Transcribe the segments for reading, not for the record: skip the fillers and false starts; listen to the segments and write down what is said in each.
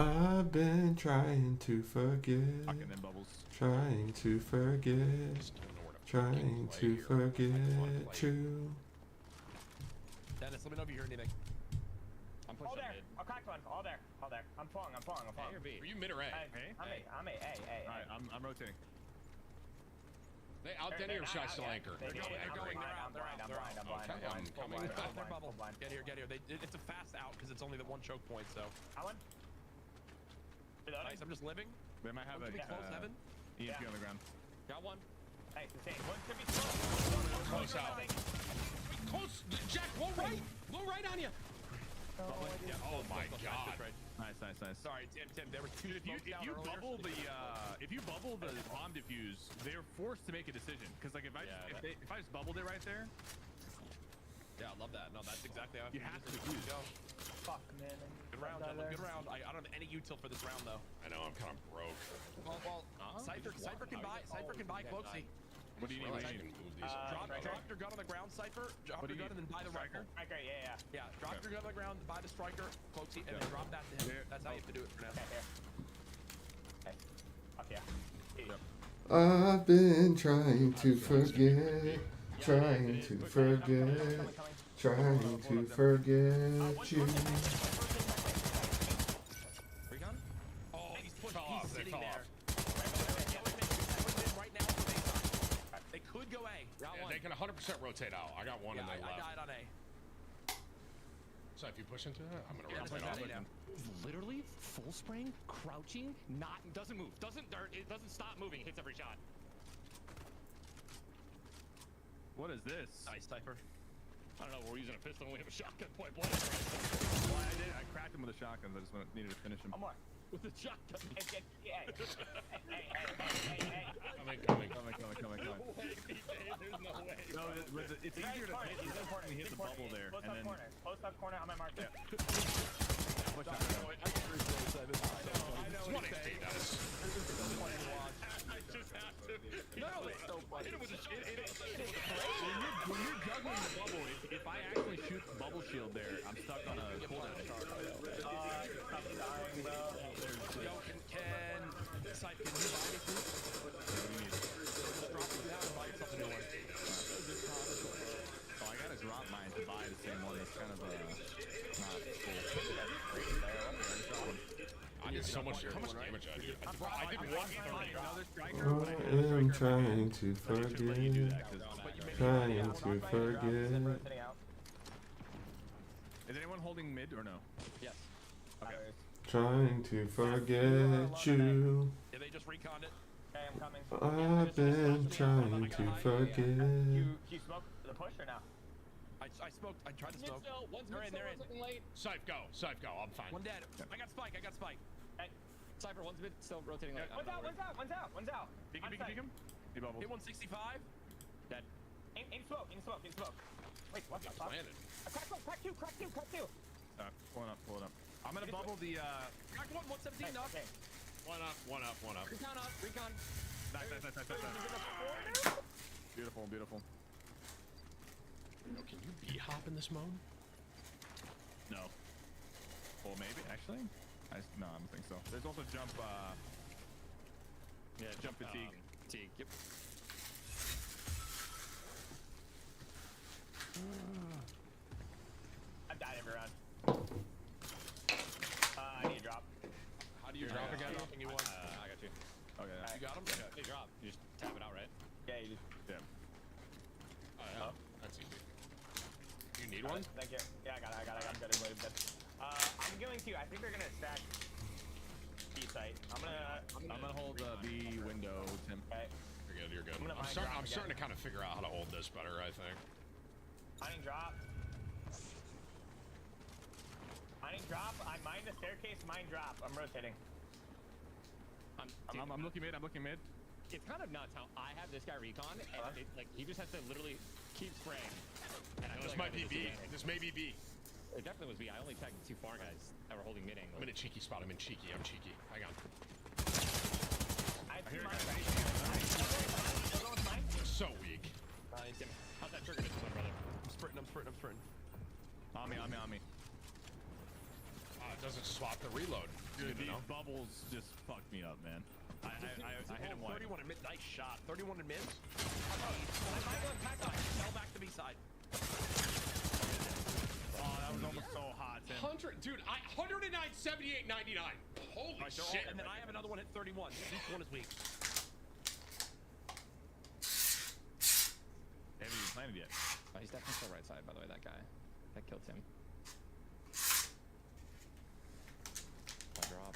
I've been trying to forget. Fucking them bubbles. Trying to forget. Trying to forget you. Dennis, let me know if you hear anything. I'm pushing there. mid. I'll crack one. All there. I'm falling. A or B? Are you mid or A? Hey, I'm A. Alright, I'm rotating. They out Denny or should I still anchor? They're going. I'm blind. Okay, I'm coming. They're bubble. Get here. It's a fast out because it's only the one choke point. So. I won. Nice. I'm just living. They might have One a should be close, Evan. EMP on the ground. Got one. Hey, it's the same. One should be close. Close out. Close. Jack, low right on you. Oh my god. Nice. Sorry, Tim. There were two. If you bubble the bomb defuse, they're forced to make a decision. Because like if I just bubbled it right there. Yeah, I love that. No, that's exactly how You have to go. Fuck, man. Good round, gentlemen. Good round. I don't have any util for this round though. I know, I'm kind of broke. Well, Cypher can buy Cloaksy. What do you need? I can move these. Drop your gun on the ground, Cypher. Drop your gun and then buy the rifle. Striker, yeah. Yeah, drop your gun on the ground, buy the striker, Cloaksy, and then drop that to him. That's how you have to do it for now. Okay. Fuck yeah. I've been trying to forget. Trying to forget. Trying to forget you. Recon? Oh, he's sitting there. Right now, they could go A. Yeah, they can 100% rotate out. I got one and they left. I died on A. So if you push into that, I'm gonna rotate that's off. A now. Literally full spring, crouching, doesn't move, it doesn't stop moving, hits every shot. What is this? Nice, Cypher. I don't know, we're using a pistol and we have a shotgun point blank. Well, I cracked him with a shotgun. I just needed to finish him. One more. With a shotgun. Hey. Coming. No way, BJ, there's no way. No, it's easier to hit. It's important to hit the bubble there, Close and up then. corner. Close up corner on my marker. Push out. I can appreciate it, Simon. I know. It's 1 HP, Dennis. This is so funny to watch. I just have to. No, it's so funny. Hit him with a When you're juggling the bubble, if I actually shoot the bubble shield there, I'm stuck on a corner. I'm dying, bro. Yo, can Cypher, can you buy me food? Just drop it down and buy yourself a new one. Oh, I gotta drop mine to buy the same one. It's kind of not full. I did so much. How much damage I did? I did 130. I am trying to forget. Trying to forget. Is anyone holding mid or no? Yes. Okay. Trying to forget you. Yeah, they just reconned it. Okay, I'm coming. I've been trying to forget. You smoke the push or no? I smoked. I tried to Mid smoke. still, one's mid still, one's looking late. Syph, go. I'm fine. One dead. I got spike. Hey, Cypher, one's mid still rotating late. one's out. Peek him. He bubbled. Hit 165. Dead. In smoke. Wait, what the fuck? Landed. Crack two. Pull it up. I'm gonna bubble the. Crack one. 117 knock. Okay. One up. Recon up, recon. Nice. Beautiful. Can you B-hop in this mode? No. Well, maybe actually. No, I don't think so. There's also jump. Yeah, jump fatigue. Fatigue, yep. I've died every round. I need a drop. How do you drop again? Dropping you one. I got you. Okay. You got him? Hey, drop. You just tap it out, right? Yeah, you just. Yeah. Oh, yeah. That's easy. You need one? Thank you. Yeah, I got it. I'm good. I'm going to. I think they're gonna stack B site. I'm gonna hold the B window, Tim. Okay. You're good. I'm I'm starting to kind of figure out how to hold this better, I think. I didn't drop. I mine the staircase, mine drop. I'm rotating. I'm looking mid. It's kind of nuts how I have this guy recon, and like he just has to literally keep spraying. And I This feel might be B. This may be B. It definitely was B. I only tagged the 2 far guys that were holding mid angle. I'm in a cheeky spot. I'm cheeky. Hang on. I see mine. So weak. Nice. How's that trigger discipline, brother? I'm sprinting. On me. It doesn't swap the reload. Dude, You these know? bubbles just fucked me up, man. I hit him wide. 31 in mid. Nice shot. 31 in mid. Fell back to B side. Oh, that was almost so hot, Tim. 100, dude. 109, 78, 99. Holy Right, they're all- shit! and then I have another one at 31. Each one is weak. They haven't even planted yet. Oh, he's definitely still right side, by the way, that guy. That killed him. One drop.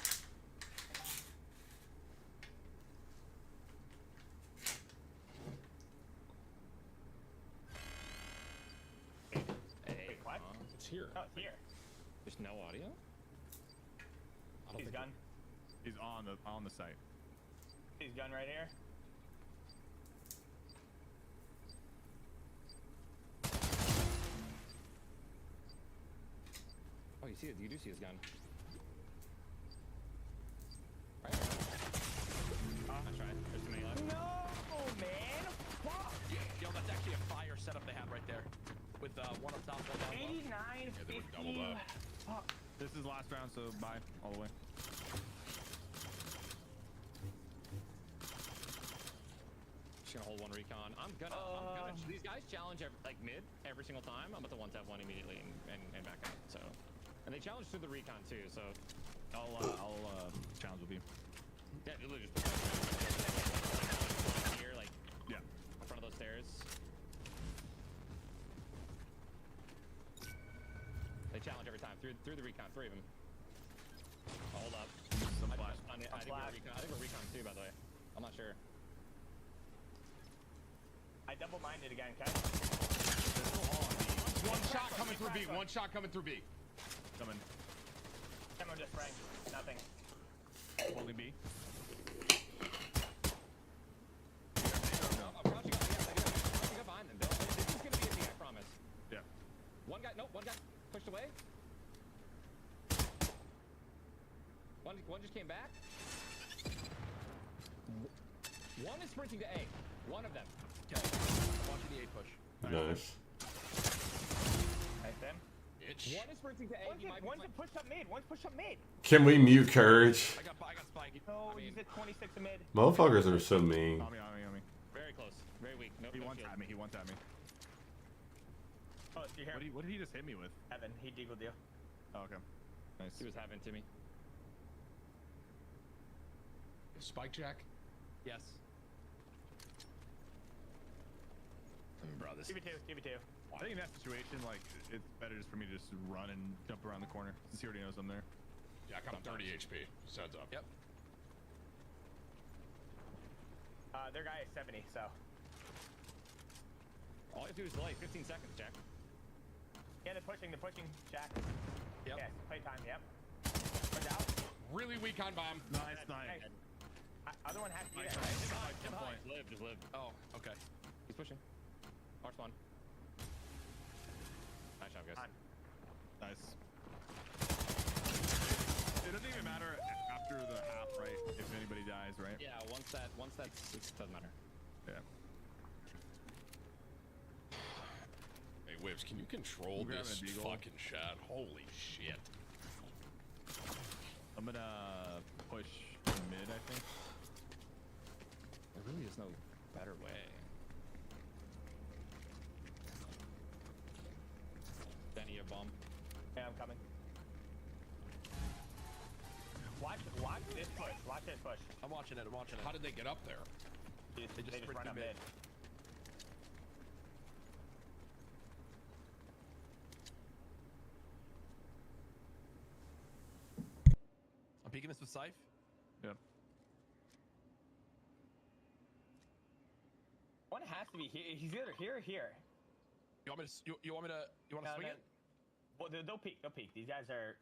Hey, what? It's here. Oh, it's here. There's no audio? I don't He's think gun. He's on the site. He's gun right here. Oh, you see it? You do see his gun. Right. That's right. There's too many left. No, man. Fuck. Yo, that's actually a fire setup they have right there. With one up top, one down low. 89, Yeah, they were 50. doubled up. Fuck. This is last round, so bye all the way. Just gonna hold one recon. I'm gonna. These guys challenge like mid every single time. I'm about to one-tap one immediately and back out. So, and they challenge through the recon too. So, I'll challenge with you. yeah, literally just here, like Yeah. in front of those stairs. They challenge every time through the recon. 3 of them. Hold up. Some I flash. think we're recon too, by the way. I'm not sure. I double-minded again, okay? One shot coming through B. One shot coming through B. Coming. Someone just sprang. Nothing. Holding B. I'm rushing up behind them. This is gonna be a B, I promise. Yeah. One guy pushed away. One just came back. One is sprinting to A. One of them. Okay. I'm watching the A push. Nice. Nice, Tim. Bitch. One is sprinting to A. He might be One's a push up mid. One's push up mid. Can we mute Courage? I got spike. No, I mean- he's at 26 a mid. Motherfuckers are so mean. On me. very close. Very weak. No, He no wants shield. at me. He wants at me. Oh, you hear him? What did he just hit me with? Evan, he deagled you. Oh, okay. Nice. He was having to me. Spike Jack. Yes. Bro, this. Give me two. I think in that situation, like, it's better just for me to just run and jump around the corner since he already knows I'm there. Jack, I'm 30 HP. Just heads up. Yep. Their guy is 70, so. All you have to do is delay 15 seconds, Jack. Yeah, they're pushing, Jack. Yep. Yes, play time, yep. Push out. Really weak on bomb. Nice. Other one has to be there. Just live. Oh, okay. He's pushing. March one. Nice job, guys. On. Nice. It doesn't even matter after the half, right? If anybody dies, right? Yeah, once that's, it doesn't matter. Yeah. Hey, Whips, can you control I'm grabbing this a beagle. fucking shot? Holy shit. I'm gonna push mid, I think. There really is no better way. Danny, a bomb. Yeah, I'm coming. Watch this push. Watch this push. I'm watching it. How did they get up there? They just sprint run to up mid. mid. I'm peeking this with Scythe. Yep. One has to be here. He's either here or here. You want me to? You want me to? You want to swing it? Well, they'll peek. These guys are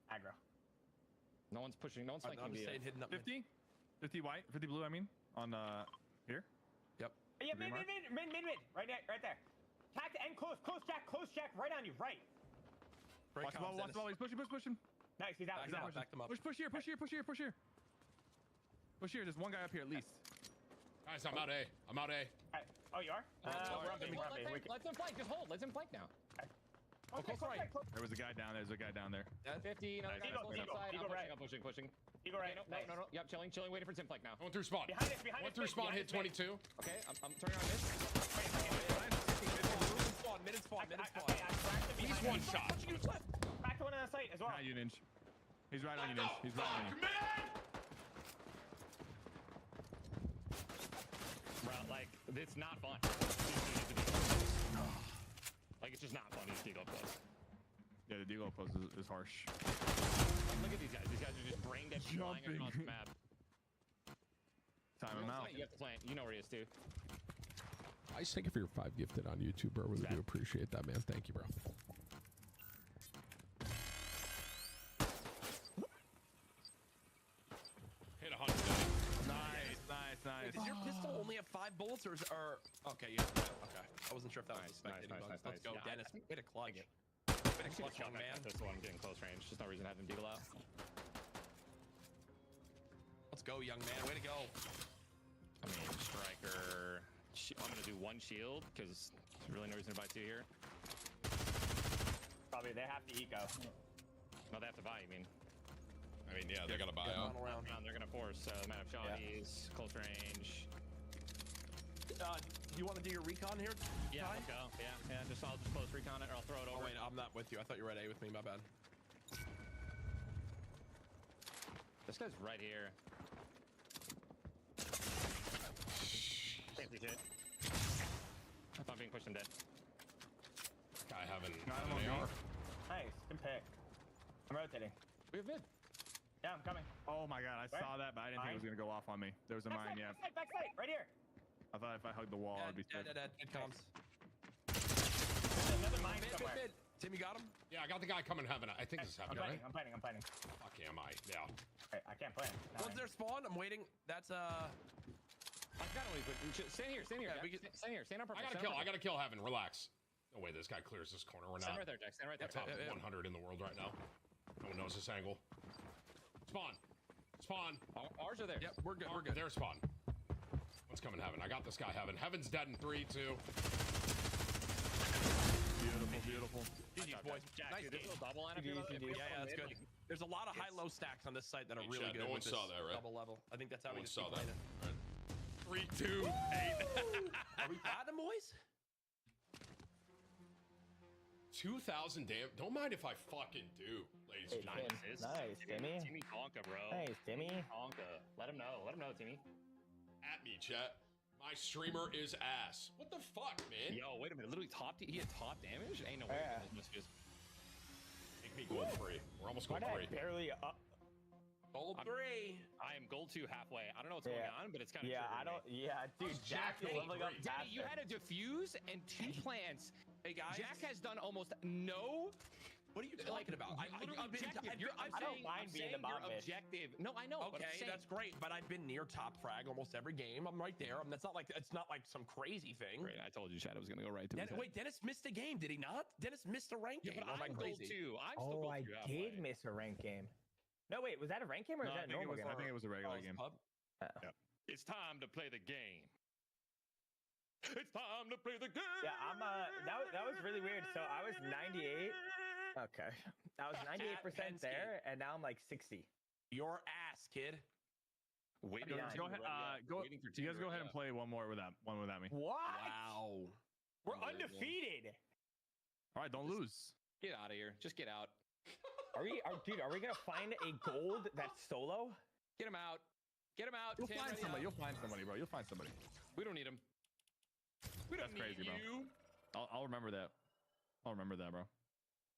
aggro. No one's pushing. No one's I'm flanking just B. saying, hidden up. mid. 50? 50 white? 50 blue, I mean? On, here? Yep. Yeah, Green mid. Right there. Tack and close, Jack, right on you, right. Break Watch the ball, comms, Dennis. He's pushing. Nice, he's out. Back them up. Push here. Push here. There's one guy up here at least. Guys, I'm out A. Oh, you are? sorry. We're up B. Let them flank. Just hold. Let them flank now. close right. There was a guy down there. There's a guy down there. 50, another guy close inside. I'm pushing. Eagle right. Okay, no. Yep, chilling, waiting for Simplex now. Going through spawn. Behind us, Went through spawn, hit 22. Okay, I'm turning on this. Mid and spawn. Okay, I cracked him He's behind one shot. Cracked one on the site as well. Not you, Ninja. He's right on you, Ninja. He's right on you. Bro, like, it's not fun. Like, it's just not fun. These deagle posts. Yeah, the deagle post is harsh. Look at these guys. These guys are just brain dead flying across the map. Time him out. You have to plant. You know where he is, too. Ice, thank you for your 5 gifted on YouTube, bro. Really do appreciate that, man. Thank you, bro. Hit 100. Nice. Does your pistol only have 5 bullets or okay, yeah. Okay. I wasn't sure if that was a spectating bug. Let's go, Yeah, Dennis. Way to clutch. Way to clutch, young man. This one getting close range. There's no reason to have him deagle out. Let's go, young man. Way to go. I mean, striker. I'm gonna do 1 shield because there's really no reason to buy 2 here. Probably they have to eco. No, they have to buy. You mean? I mean, yeah, they gotta buy out. They're gonna force amount of shotties, close range. Do you want to do your recon here? Yeah, Ty? let's go. Yeah. I'll just close recon it, or I'll throw it over. Oh wait, I'm not with you. I thought you were at A with me. My bad. This guy's right here. Safety shit. I'm not being pushed and dead. Guy having Got him on an AR. me. Nice, good pick. I'm rotating. We have mid. Yeah, I'm coming. Oh my god, I saw that, but I didn't think it was gonna go off on me. There was a mine, yeah. Backside, right here. I thought if I hugged the wall, I'd be safe. Dead. It comes. There's another mine somewhere. Mid. Tim, you got him? Yeah, I got the guy coming heaven. I think this is heaven, right? I'm fighting. Fuck am I? Yeah. Okay, I can't plan. Once they're spawned, I'm waiting. That's I gotta leave. Stand here. Yeah, Jack. we can- Stand here. Stand on purpose. I gotta kill heaven. Relax. No way this guy clears this corner. We're Stand not. right there, Jack. Stand right there. Top 100 in the world right now. No one knows this angle. Spawn. Ours are there. Yep, we're good. We're good. There's spawn. One's coming heaven. I got this guy heaven. Heaven's dead in 3, 2. Beautiful. GG's, boys. Jack, Nice dude, game. this little double line up here. Yeah, that's good. There's a lot of high-low stacks on this site that are really Chad, good. no one with this saw that, right? Double level. I think that's how No we one just saw keep that. playing it. Right. 3, 2, 8. Are we platinum, boys? 2,000 damn. Don't mind if I fucking do, ladies and gentlemen. Nice, Timmy. Timmy Conka, bro. Nice, Timmy. Conka. Let him know, Timmy. At me, chat. My streamer is ass. What the fuck, man? Yo, wait a minute. Literally he had top damage? Ain't no way. Yeah. Those messages. Make me gold 3. We're almost Why gold did I 3. barely up? Gold 3. I am gold 2 halfway. I don't know what's going on, but it's kind of Yeah, I don't. Yeah, dude. Jack is leveling up Daddy, you faster. had a defuse and 2 plants. Hey, guys. Jack has done almost no. What are you talking about? I don't mind being the bomb bitch. objective. No, I know. but I'm Okay, saying- that's great, but I've been near top frag almost every game. I'm right there. That's not like it's not like some crazy thing. Great, I told you Shadow was gonna go right to his head. Wait, Dennis missed a game, did he not? Dennis missed a rank Yeah, game. but Or am I I'm gold crazy? 2. I'm still Oh, gold I 2 halfway. did miss a rank game. No, wait, was that a rank game or No, was I that a think it normal was. game? I think it was a regular game. Pub? It's time to play the game. It's time to play the game. Yeah, I'm that was really weird. So I was 98. Okay. I was 98% there and now I'm like 60. Your ass, kid. Wait, Go Go ahead. You guys go ahead and play one more without me. What? Wow. We're undefeated. All right, don't lose. Get out of here. Just get out. Dude, are we gonna find a gold that's solo? Get him out. Get him out. You'll Tim, find ready somebody. up. You'll find somebody, bro. You'll find somebody. We don't need him. We don't That's crazy, need bro. you. I'll remember that. I'll remember that, bro.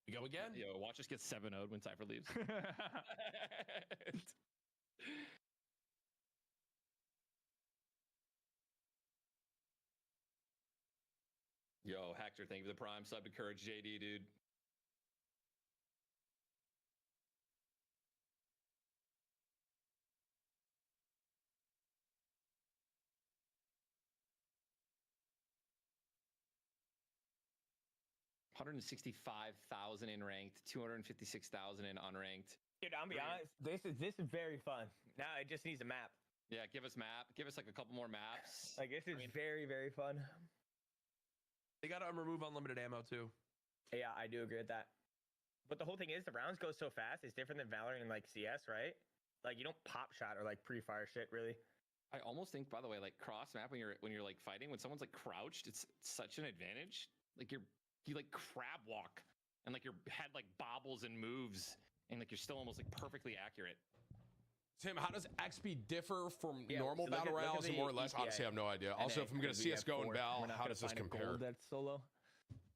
You go again? Yo, watch us get 7-0'd when Cypher leaves. Yo, Hector, thank you for the prime sub to Courage JD, dude. $165,000 in ranked, 256,000 in unranked. Dude, I'll be honest. This is very fun. Now it just needs a map. Yeah, give us map. Give us like a couple more maps. Like this is very, very fun. They gotta remove unlimited ammo too. Yeah, I do agree with that. But the whole thing is, the rounds go so fast. It's different than Valorant and like CS, right? Like you don't pop shot or like pre-fire shit, really. I almost think, by the way, like cross map when you're like fighting, when someone's like crouched, it's such an advantage. Like you like crab walk, and like your head like bobbles and moves, and like you're still almost like perfectly accurate. Tim, how does XP differ from Yeah, normal so look battle at royals and the more or less? EPA. Honestly, I have no idea. Also, if I'm going to CSGO and Val, how does this compare? That's solo.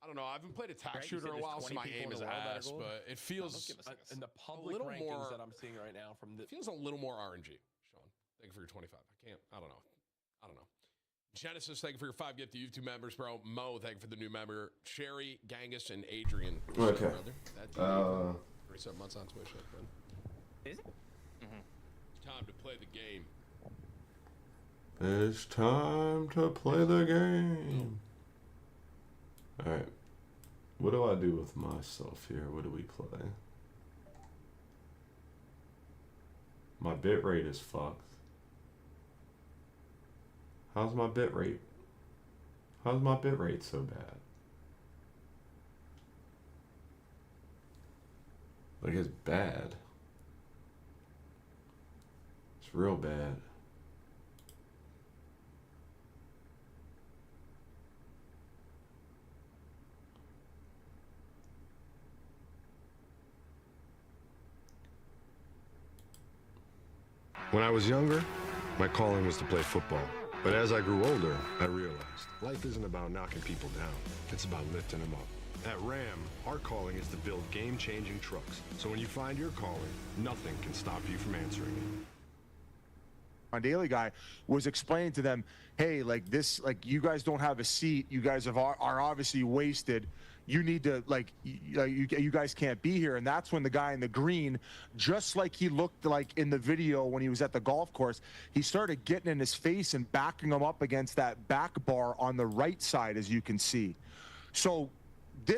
I don't know. I haven't played a tac Right, you shooter said in a there's while, so 20 my people aim in is the world that are ass, gold? but it feels In the public little rankings more- that I'm seeing right now from the feels a little more RNG. Sean, thank you for your 25. I don't know. Genesis, thank you for your 5 gift to YouTube members, bro. Mo, thank you for the new member. Sherry, Gangus, and Adrian. Okay. That's 37 months on Twitch. Is it? Time to play the game. It's time to play the game. All right. What do I do with myself here? What do we play? My bitrate is fucked. How's my bitrate? How's my bitrate so bad? Like it's bad. It's real bad. When I was younger, my calling was to play football. But as I grew older, I realized life isn't about knocking people down. It's about lifting them up. At Ram, our calling is to build game-changing trucks. So when you find your calling, nothing can stop you from answering it. My daily guy was explaining to them, hey, like this, like you guys don't have a seat. You guys are obviously wasted. You need to, like, you guys can't be here. And that's when the guy in the green, just like he looked like in the video when he was at the golf course, he started getting in his face and backing him up against that back bar on the right side, as you can see. So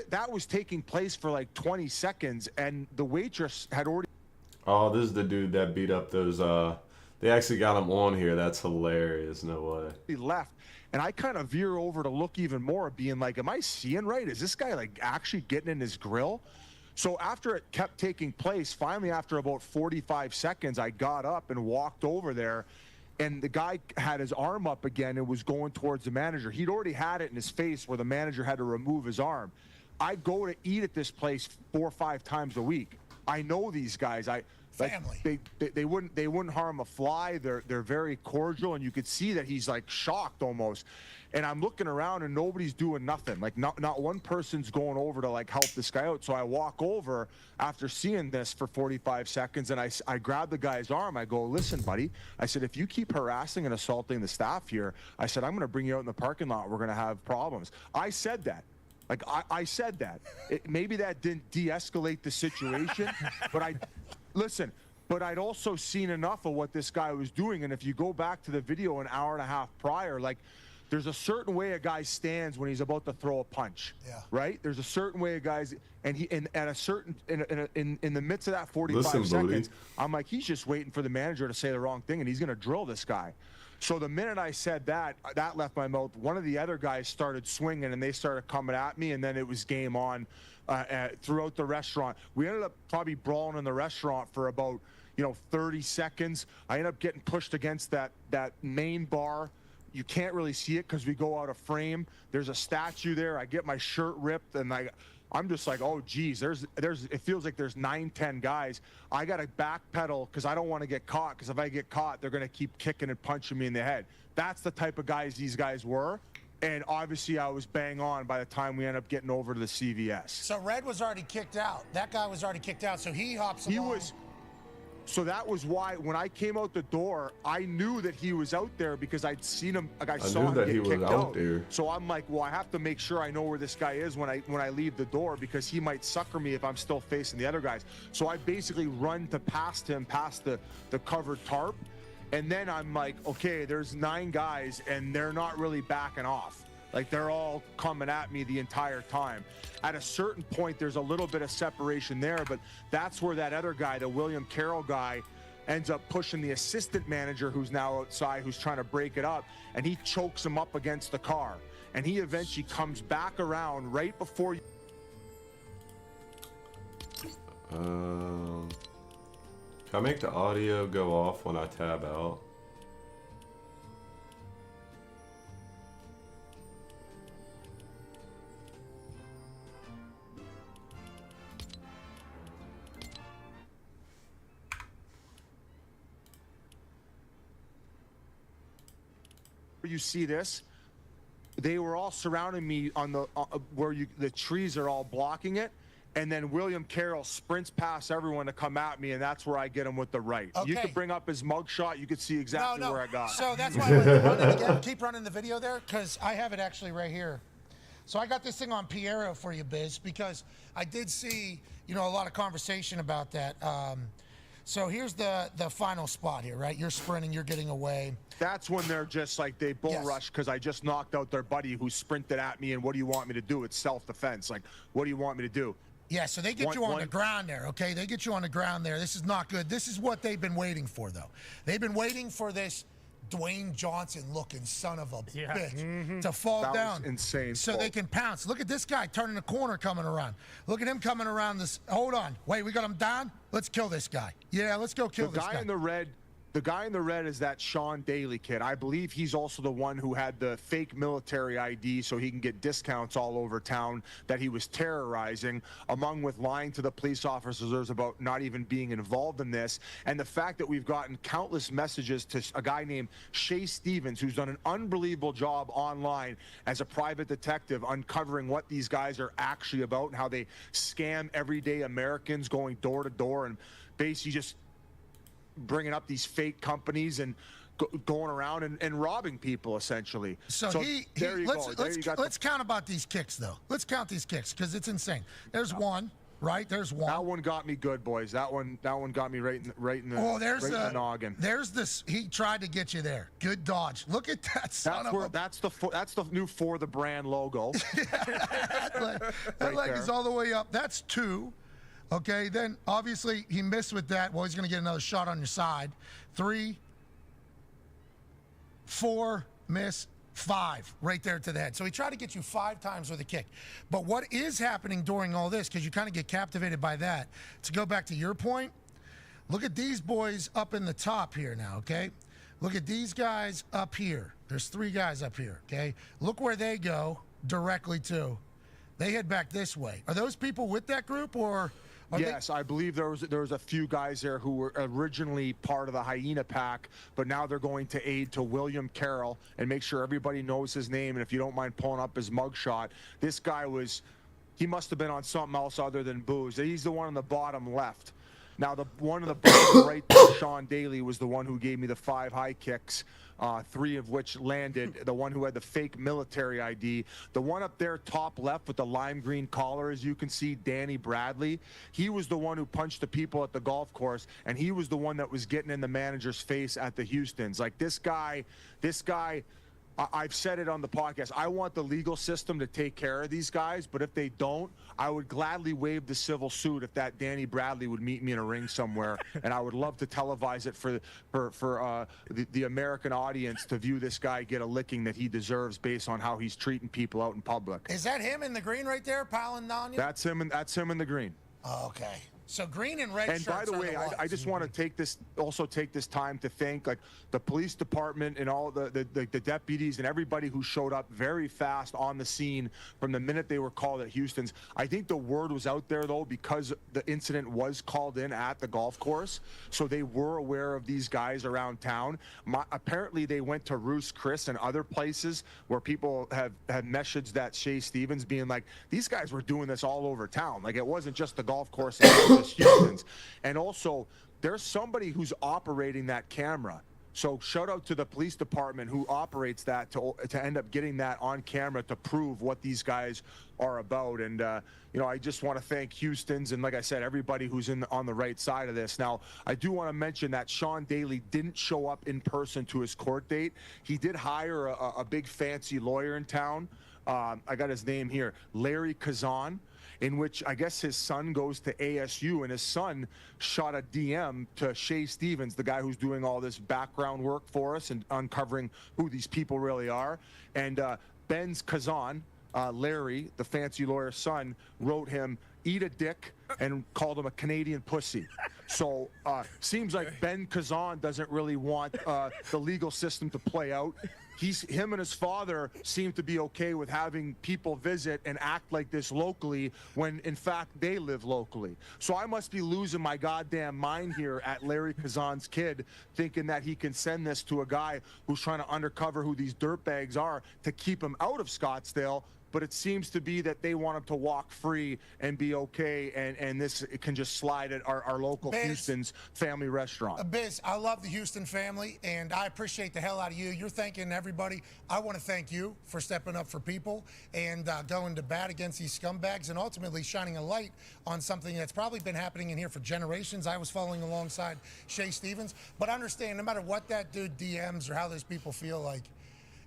that was taking place for like 20 seconds, and the waitress had already... Oh, this is the dude that beat up those, they actually got him on here. That's hilarious. No way. Left. And I kind of veer over to look even more, being like, am I seeing right? Is this guy like actually getting in his grill? So after it kept taking place, finally after about 45 seconds, I got up and walked over there, and the guy had his arm up again and was going towards the manager. He'd already had it in his face where the manager had to remove his arm. I go to eat at this place 4 or 5 times a week. I know these guys. Family. They wouldn't harm a fly. They're very cordial, and you could see that he's like shocked almost. And I'm looking around and nobody's doing nothing. Like not one person's going over to like help this guy out. So I walk over after seeing this for 45 seconds, and I grab the guy's arm. I go, listen, buddy. I said, if you keep harassing and assaulting the staff here, I said, I'm going to bring you out in the parking lot. We're going to have problems. I said that. Like I said that. Maybe that didn't de-escalate the situation, but listen, but I'd also seen enough of what this guy was doing. And if you go back to the video an hour and a half prior, like there's a certain way a guy stands when he's about to throw a punch. Yeah. Right? There's a certain way a guy's, and he in the midst of that 45 seconds, I'm like, he's just waiting for the manager to say the wrong thing, and he's gonna drill this guy. So the minute I said that left my mouth. One of the other guys started swinging, and they started coming at me, and then it was game on throughout the restaurant. We ended up probably brawling in the restaurant for about 30 seconds. I ended up getting pushed against that main bar. You can't really see it because we go out of frame. There's a statue there. I get my shirt ripped, and I'm just like, oh geez, it feels like there's 9-10 guys. I got to backpedal because I don't want to get caught, because if I get caught, they're going to keep kicking and punching me in the head. That's the type of guys these guys were. And obviously I was bang on by the time we ended up getting over to the CVS. So Red was already kicked out. That guy was already kicked out, so he hops along. So that was why when I came out the door, I knew that he was out there because I'd seen him. Like I saw him get kicked out. So I'm like, well, I have to make sure I know where this guy is when I leave the door, because he might sucker me if I'm still facing the other guys. So I basically run past him, past the covered tarp, and then I'm like, okay, there's 9 guys, and they're not really backing off. Like, they're all coming at me the entire time. At a certain point, there's a little bit of separation there, but that's where that other guy, the William Carroll guy, ends up pushing the assistant manager who's now outside, who's trying to break it up, and he chokes him up against the car. And he eventually comes back around right before Can I make the audio go off when I tab out? You see this? They were all surrounding me on the where the trees are all blocking it, and then William Carroll sprints past everyone to come at me, and that's where I get him with the right. You Okay. could bring up his mugshot. You could see exactly where I got. So that's why I wanted to run it again. Keep running the video there, because I have it actually right here. So I got this thing on Piero for you, Biz, because I did see, a lot of conversation about that. So here's the final spot here, right? You're sprinting, you're getting away. That's when they're just like, they bull rush because I just knocked out their buddy who sprinted at me, and what do you want me to do? It's self-defense. Like, what do you want me to do? Yeah, so they get you on the ground there, okay? They get you on the ground there. This is not good. This is what they've been waiting for, though. They've been waiting for this Dwayne Johnson-looking son of a bitch to fall down. That was insane. So they can pounce. Look at this guy turning the corner coming around. Look at him coming around this. Hold on. Wait, we got him down? Let's kill this guy. Yeah, let's go kill this guy. The guy in the red is that Sean Daly kid. I believe he's also the one who had the fake military ID so he can get discounts all over town that he was terrorizing, among with lying to the police officers about not even being involved in this. And the fact that we've gotten countless messages to a guy named Shay Stevens, who's done an unbelievable job online as a private detective uncovering what these guys are actually about and how they scam everyday Americans going door to door and basically just bringing up these fake companies and going around and robbing people, essentially. So let's count about these kicks, though. Let's count these kicks because it's insane. There's one, right? There's one. That one got me good, boys. That one got me right in the noggin. There's this. He tried to get you there. Good dodge. Look at that son of a. That's the new For the Brand logo. that leg is all the way up. That's 2. Okay, then obviously he missed with that. Well, he's going to get another shot on your side. 3, 4, miss, 5, right there to the head. So he tried to get you 5 times with a kick. But what is happening during all this, because you kind of get captivated by that, to go back to your point, look at these boys up in the top here now, okay? Look at these guys up here. There's 3 guys up here, okay? Look where they go directly to. They head back this way. Are those people with that group, or... Yes, I believe there was a few guys there who were originally part of the Hyena Pack, but now they're going to aid to William Carroll and make sure everybody knows his name. And if you don't mind pulling up his mugshot, this guy he must have been on something else other than booze. He's the one on the bottom left. Now, the one on the bottom right there, Sean Daly, was the one who gave me the 5 high kicks, 3 of which landed. The one who had the fake military ID. The one up there top left with the lime green collar, as you can see, Danny Bradley. He was the one who punched the people at the golf course, and he was the one that was getting in the manager's face at the Houstons. Like, this guy, I've said it on the podcast. I want the legal system to take care of these guys, but if they don't, I would gladly waive the civil suit if that Danny Bradley would meet me in a ring somewhere, and I would love to televise it for the American audience to view this guy get a licking that he deserves based on how he's treating people out in public. Is that him in the green right there, piling down you? That's him in the green. Oh, okay. So green and red shirts. And by the way, I just want to take this time to thank the police department and all the deputies and everybody who showed up very fast on the scene from the minute they were called at Houston's. I think the word was out there though because the incident was called in at the golf course, so they were aware of these guys around town. Apparently they went to Roos Chris and other places where people have messaged that Shay Stevens being like, these guys were doing this all over town. Like, it wasn't just the golf course. Houston's. And also, there's somebody who's operating that camera. So shout out to the police department who operates that to end up getting that on camera to prove what these guys are about. And I just want to thank Houston's and, like I said, everybody who's on the right side of this. Now, I do want to mention that Sean Daly didn't show up in person to his court date. He did hire a big fancy lawyer in town. I got his name here, Larry Kazan, in which I guess his son goes to ASU, and his son shot a DM to Shay Stevens, the guy who's doing all this background work for us and uncovering who these people really are. And Ben's Kazan, Larry, the fancy lawyer's son, wrote him eat a dick and called him a Canadian pussy. So seems like Ben Kazan doesn't really want the legal system to play out. Him and his father seem to be okay with having people visit and act like this locally when in fact they live locally. So I must be losing my goddamn mind here at Larry Kazan's kid, thinking that he can send this to a guy who's trying to undercover who these dirtbags are to keep him out of Scottsdale. But it seems to be that they want him to walk free and be okay, and this can just slide at our local Biz, Houston's family restaurant. Biz, I love the Houston family, and I appreciate the hell out of you. You're thanking everybody. I want to thank you for stepping up for people and going to bat against these scumbags and ultimately shining a light on something that's probably been happening in here for generations. I was following alongside Shay Stevens, but understand, no matter what that dude DMs or how those people feel, like,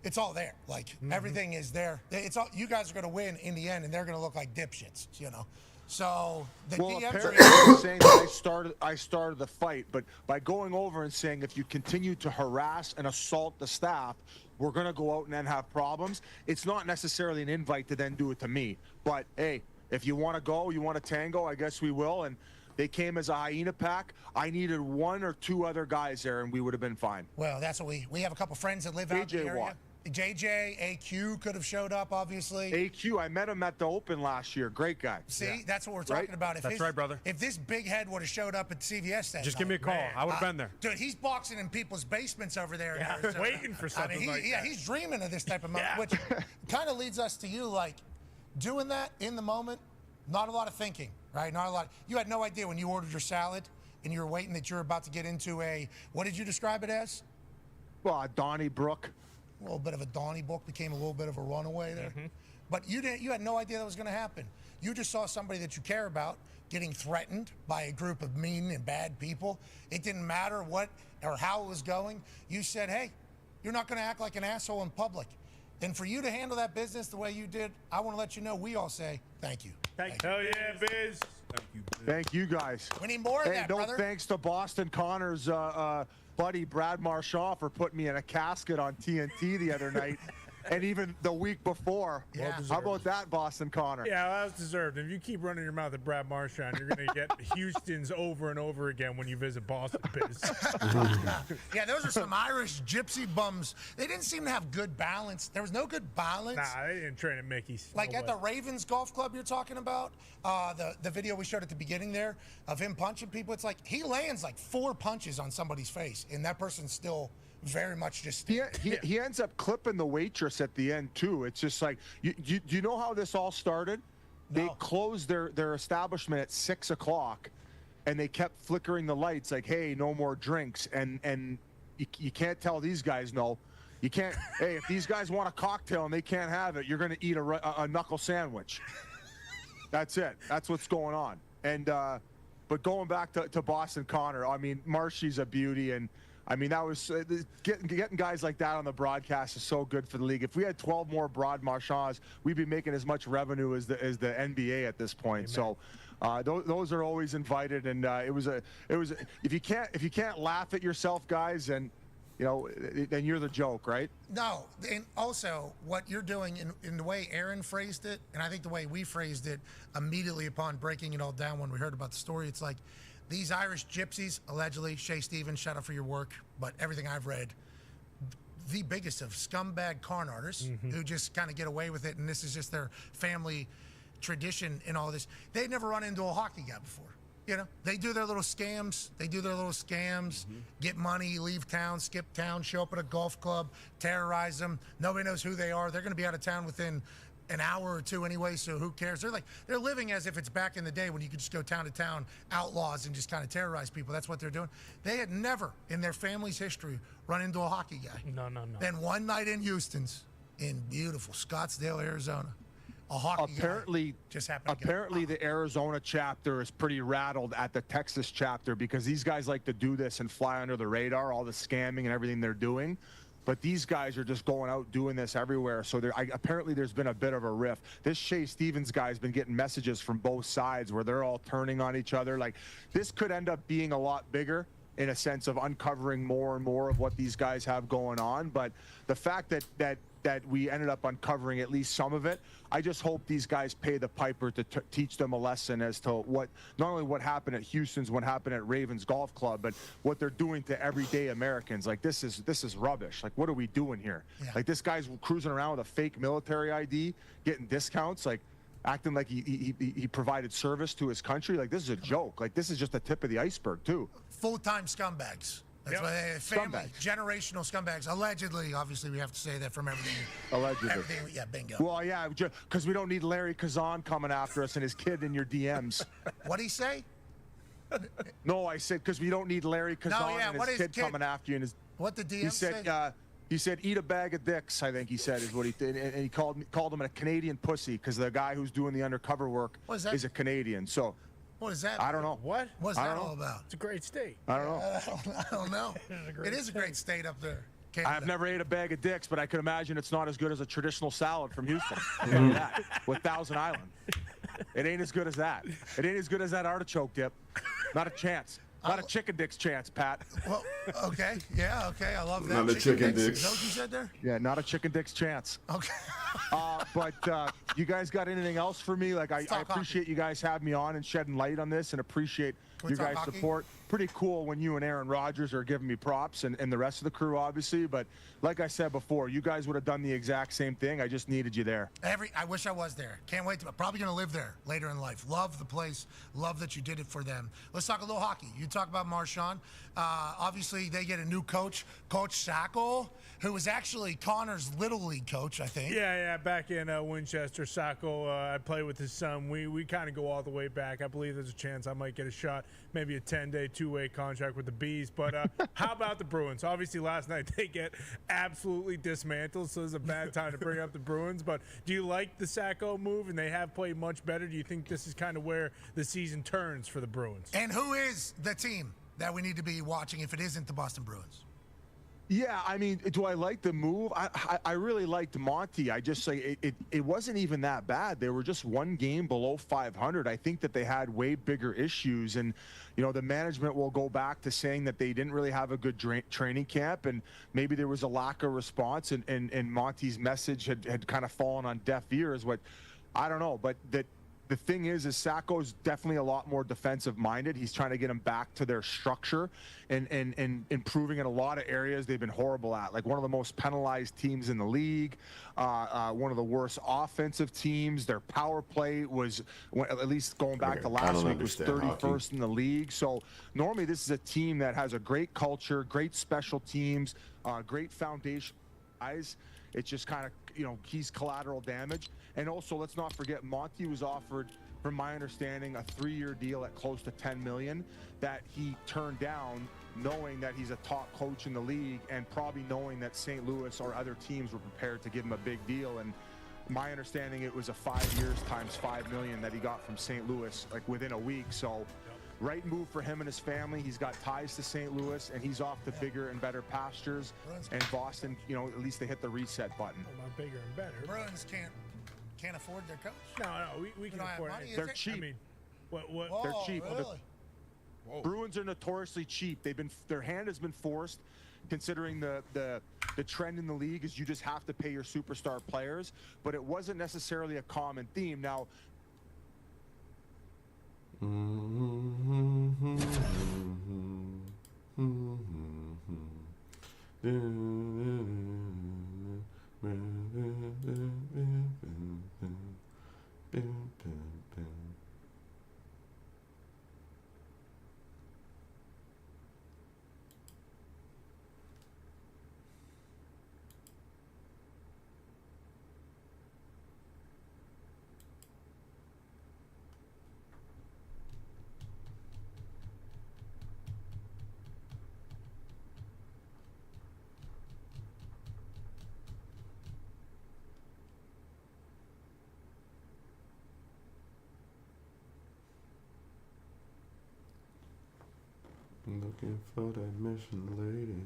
it's all there. Like, everything is there. It's all, you guys are going to win in the end, and they're going to look like dipshits, you know. So the DMs apparently are saying that I started the fight, but by going over and saying if you continue to harass and assault the staff, we're going to go out and then have problems. It's not necessarily an invite to then do it to me. But hey, if you want to go, you want to tango, I guess we will. And they came as a hyena pack. I needed one or two other guys there, and we would have been fine. Well, that's what we have a couple friends that live out in the area. Won. JJ, AQ could have showed up, obviously. AQ, I met him at the Open last year. Great guy. See, that's what we're talking about. That's right, brother. If this big head would have showed up at CVS that Just night, give me a call. I would have been there. Dude, he's boxing in people's basements over there. In Arizona. Waiting for something like that. He's dreaming of this type of moment, which kind of leads us to you, like, doing that in the moment, not a lot of thinking, right? Not a lot. You had no idea when you ordered your salad and you were waiting that you were about to get into a, what did you describe it as? Well, Donnybrook. A little bit of a Donnybrook, became a little bit of a runaway there. But you had no idea that was going to happen. You just saw somebody that you care about getting threatened by a group of mean and bad people. It didn't matter what or how it was going. You said, hey, you're not going to act like an asshole in public. And for you to handle that business the way you did, I want to let you know we all say thank you. Thank you. Hell yeah, Biz. Thank you, Biz. Thank you guys. We need more of that, brother. Thanks to Boston Connor's buddy Brad Marchand for putting me in a casket on TNT the other night. And even the week before. Yeah. How about that, Boston Connor? Yeah, well, that's deserved. If you keep running your mouth at Brad Marchand, you're going to get Houston's over and over again when you visit Boston, Biz. Yeah, those are some Irish gypsy bums. They didn't seem to have good balance. There was no good balance. Nah, they didn't train at Mickey's. Like at the Ravens Golf Club you're talking about, the video we showed at the beginning there of him punching people, it's like he lands like 4 punches on somebody's face, and that person's still very much just he ends up clipping the waitress at the end too. It's just like do you know how this all started? No. They closed their establishment at 6 o'clock, and they kept flickering the lights like, hey, no more drinks, and you can't tell these guys no. You can't. Hey, if these guys want a cocktail and they can't have it, you're going to eat a knuckle sandwich. That's it. That's what's going on. And but going back to Boston Connor, I mean, Marshy's a beauty, and I mean, that was getting guys like that on the broadcast is so good for the league. If we had 12 more Brad Marchands, we'd be making as much revenue as the NBA at this point. Amen. So those are always invited, and it was if you can't laugh at yourself, guys, and you know, then you're the joke, right? No, and also what you're doing in the way Aaron phrased it, and I think the way we phrased it immediately upon breaking it all down when we heard about the story, it's like, these Irish gypsies, allegedly, Shay Stevens, shout out for your work, but everything I've read, the biggest of scumbag con artists who just kind of get away with it, and this is just their family tradition and all this. They'd never run into a hockey guy before. You know, they do their little scams. Get money, leave town, skip town, show up at a golf club, terrorize them. Nobody knows who they are. They're going to be out of town within an hour or two anyway, so who cares? They're living as if it's back in the day when you could just go town to town, outlaws, and just kind of terrorize people. That's what they're doing. They had never in their family's history run into a hockey guy. No. Then one night in Houston's, in beautiful Scottsdale, Arizona, a hockey guy just happened to Apparently the Arizona chapter is pretty rattled at the Texas chapter because these guys like to do this and fly under the radar, all the scamming and everything they're doing. But these guys are just going out doing this everywhere. So apparently there's been a bit of a rift. This Shay Stevens guy's been getting messages from both sides where they're all turning on each other. Like, this could end up being a lot bigger in a sense of uncovering more and more of what these guys have going on. But the fact that that we ended up uncovering at least some of it. I just hope these guys pay the piper to teach them a lesson as to what not only what happened at Houston's, what happened at Ravens Golf Club, but what they're doing to everyday Americans. Like this is rubbish. Like what are we doing here? Yeah. Like this guy's cruising around with a fake military ID, getting discounts, like acting like he provided service to his country. Like this is a joke. Like this is just the tip of the iceberg too. Full-time scumbags. That's why they family, Scumbags. generational scumbags. Allegedly, obviously, we have to say that from everything. Allegedly. Everything, yeah, bingo. Well, yeah, because we don't need Larry Kazan coming after us and his kid in your DMs. What'd he say? No, I said because we don't need Larry Kazan and what his is kid coming after you. And his, What the DM he said, say? he said, eat a bag of dicks, I think he said is what he did. And he called him a Canadian pussy because the guy who's doing the undercover work What is that? is a Canadian. So What is that? I don't know. What? What's I that don't all know. about? It's a great state. I don't know. I don't know. It is a great state up there. Canada. I've never ate a bag of dicks, but I could imagine it's not as good as a traditional salad from Houston. I'll tell you that, with Thousand Island. It ain't as good as that. It ain't as good as that artichoke dip. Not a chance. Not a chicken dicks chance, Pat. Well, okay. Yeah, okay. I love that. Not a chicken dicks. dicks. Is that what you said there? Yeah, not a chicken dicks chance. Okay. But you guys got anything else for me? Like, I talk appreciate you guys having me on and shedding light on this and appreciate Can we you talk guys' hockey? support. Pretty cool when you and Aaron Rodgers are giving me props and the rest of the crew, obviously. But like I said before, you guys would have done the exact same thing. I just needed you there. I wish I was there. Can't wait to. Probably going to live there later in life. Love the place. Love that you did it for them. Let's talk a little hockey. You talk about Marchand. Obviously, they get a new coach, Coach Sacco, who was actually Connor's Little League coach, I think. Yeah, back in Winchester, Sacco. I play with his son. We kind of go all the way back. I believe there's a chance I might get a shot, maybe a 10-day, two-way contract with the Bees. But how about the Bruins? Obviously, last night they get absolutely dismantled, so it's a bad time to bring up the Bruins. But do you like the Sacco move? And they have played much better. Do you think this is kind of where the season turns for the Bruins? And who is the team that we need to be watching if it isn't the Boston Bruins? Yeah, I mean, do I like the move? I really liked Monty. I just say it wasn't even that bad. They were just one game below 500. I think that they had way bigger issues, and the management will go back to saying that they didn't really have a good training camp, and maybe there was a lack of response, and Monty's message had kind of fallen on deaf ears. What I don't know, but that. The thing is Sacco's definitely a lot more defensive minded. He's trying to get them back to their structure and improving in a lot of areas they've been horrible at. Like one of the most penalized teams in the league, one of the worst offensive teams. Their power play was, at least going back to last week, was 31st in the league. So normally this is a team that has a great culture, great special teams, great foundation guys. It's just kind of, he's collateral damage. And also, let's not forget, Monty was offered, from my understanding, a 3-year deal at close to $10 million that he turned down, knowing that he's a top coach in the league and probably knowing that St. Louis or other teams were prepared to give him a big deal. And my understanding, it was a 5 years times $5 million that he got from St. Louis, like within a week. So right move for him and his family. He's got ties to St. Louis, and he's off to bigger and better pastures. And Boston, at least they hit the reset button. Not bigger and better. Bruins can't afford their coach. No, we can don't have afford money, it. is They're it? cheap. I mean, what? Whoa, They're cheap. Really? Bruins are notoriously cheap. Their hand has been forced, considering the trend in the league is you just have to pay your superstar players, but it wasn't necessarily a common theme. Now, Looking for that mission lady.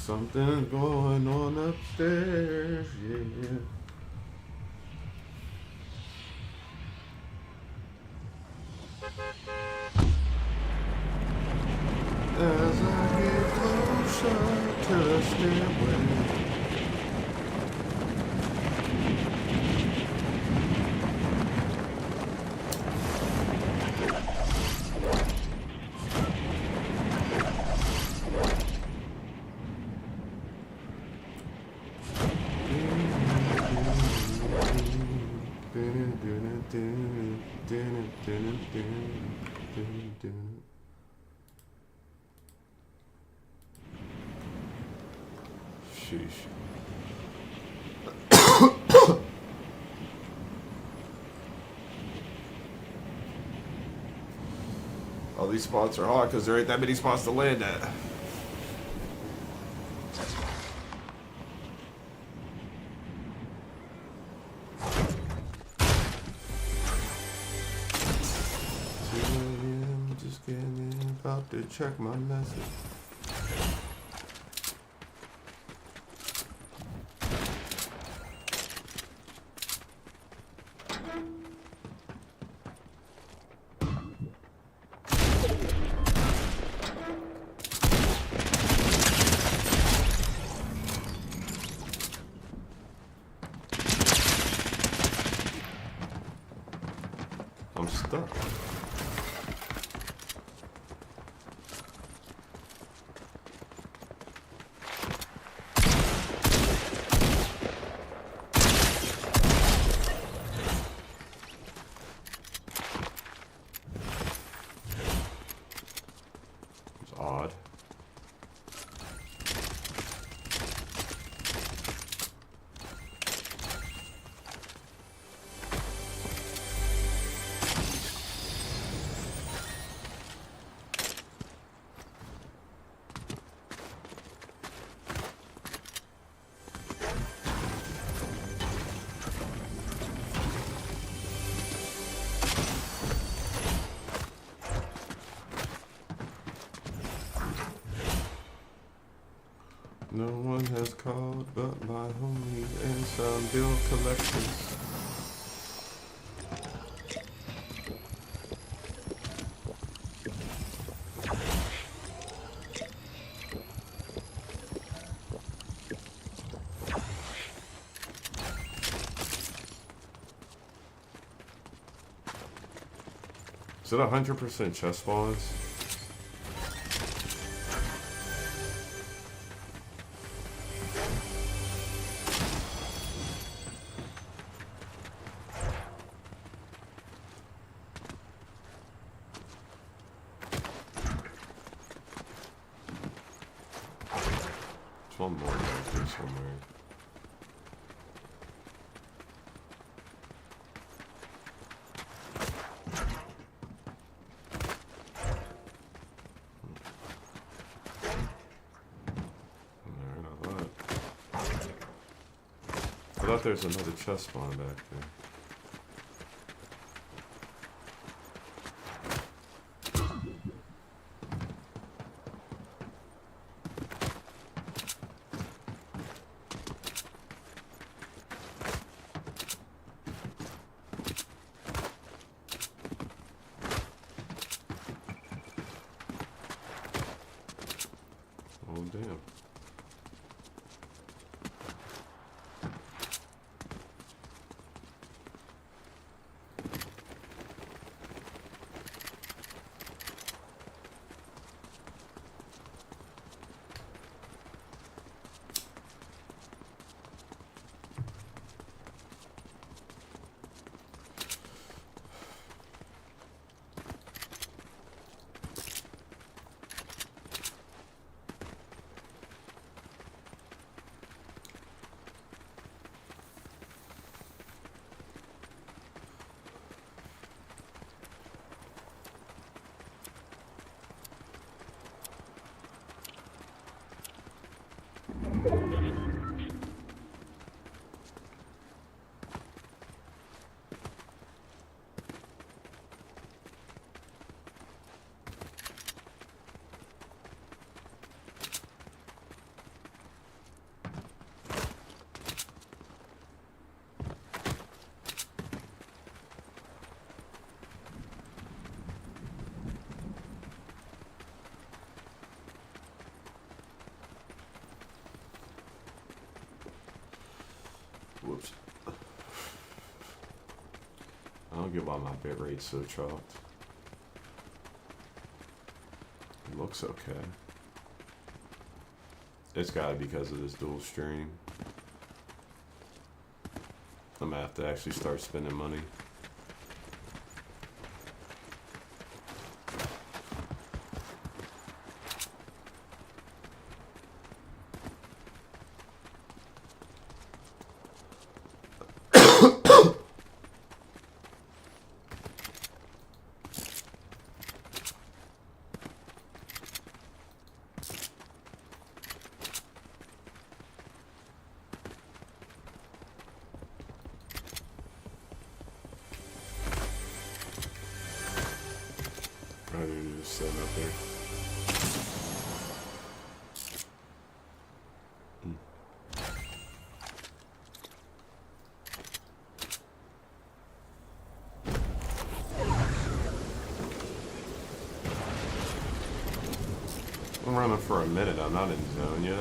Something's going on upstairs, yeah. As I get closer to the stairway. Sheesh. All these spots are hot because there ain't that many spots to land at. Just getting about to check my message. I'm stuck. It's odd. No one has called but my homie and some bill collectors. Is it 100% chest spawns? One more back here somewhere. I thought there's another chest spawn back there. Oh, damn. don't get why my bitrate's so chopped. It looks okay. It's gotta be because of this dual stream. I'm gonna have to actually start spending money. Just sitting up there. I'm running for a minute. I'm not in zone yet.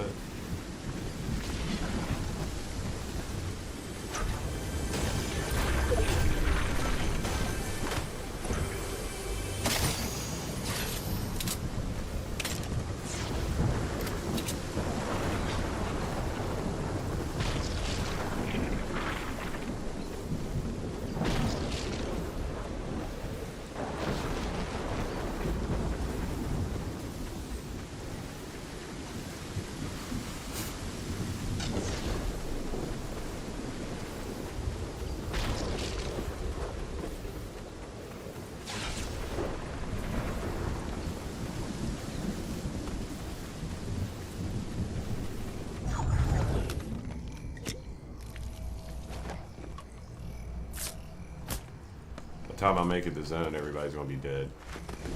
Time I make it to zone, everybody's gonna be dead.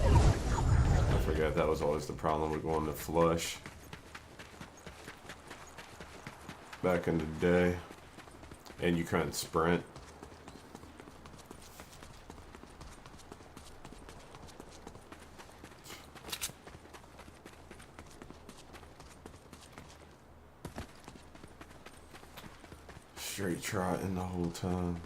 I forgot that was always the problem with going to flush back in the day, and you couldn't sprint. Straight trotting the whole time.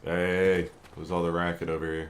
Hey, what's all the racket over here?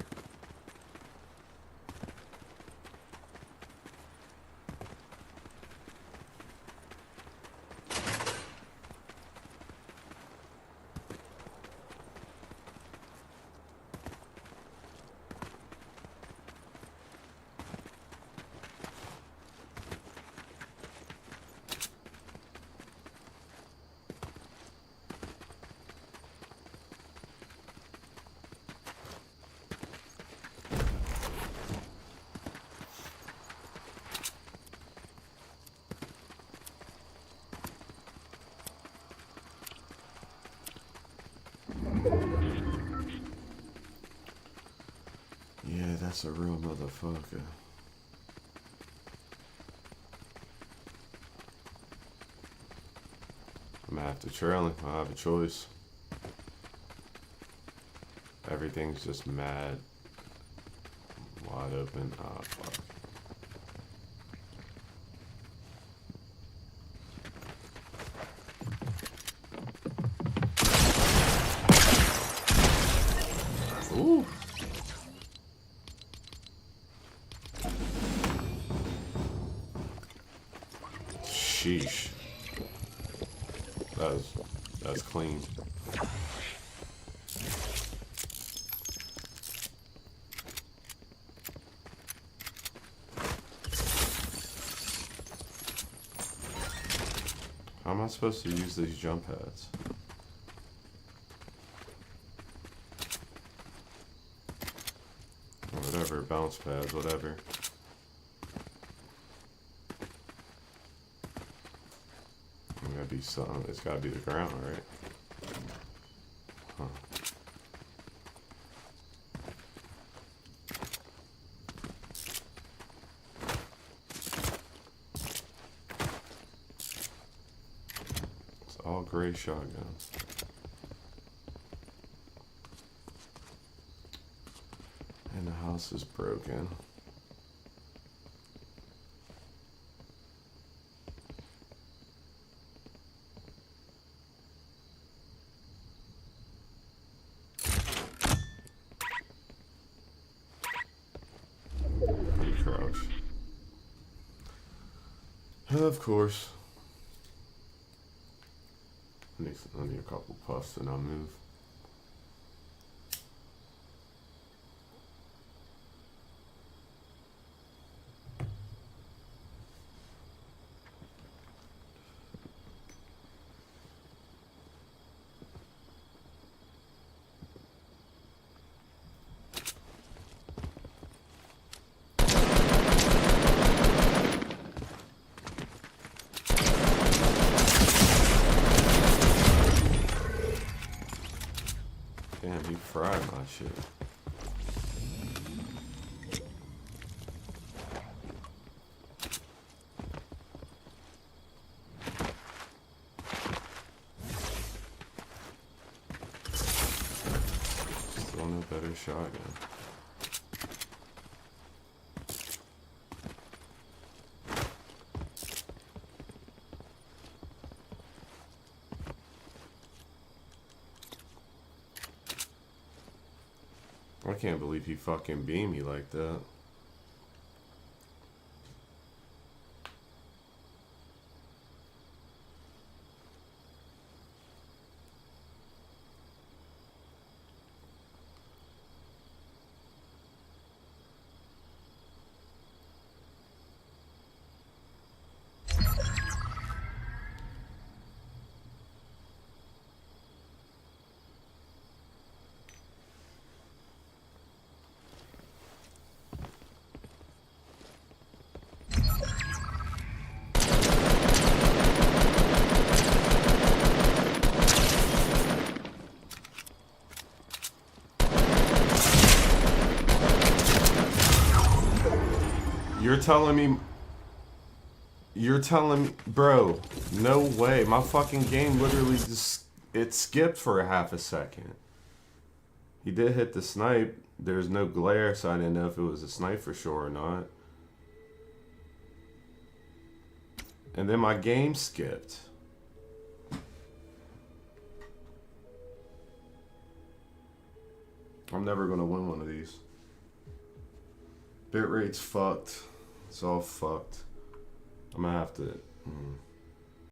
Yeah, that's a real motherfucker. I'm gonna have to trail him. I have a choice. Everything's just mad wide open. Ah, fuck. Ooh. Sheesh. That's clean. How am I supposed to use these jump pads? Or whatever, bounce pads, whatever. Be something. It's gotta be the ground, right? Huh. All gray shotgun. And the house is broken. Crouch. Of course. I need a couple puffs and I'll move. Damn, he fried my shit. Still no better shotgun. I can't believe he fucking beamed me like that. You're telling me, bro, no way. My fucking game literally just, it skipped for a half a second. He did hit the snipe. There's no glare, so I didn't know if it was a snipe for sure or not. And then my game skipped. I'm never gonna win one of these. Bit rate's fucked. It's all fucked. I'm gonna have to.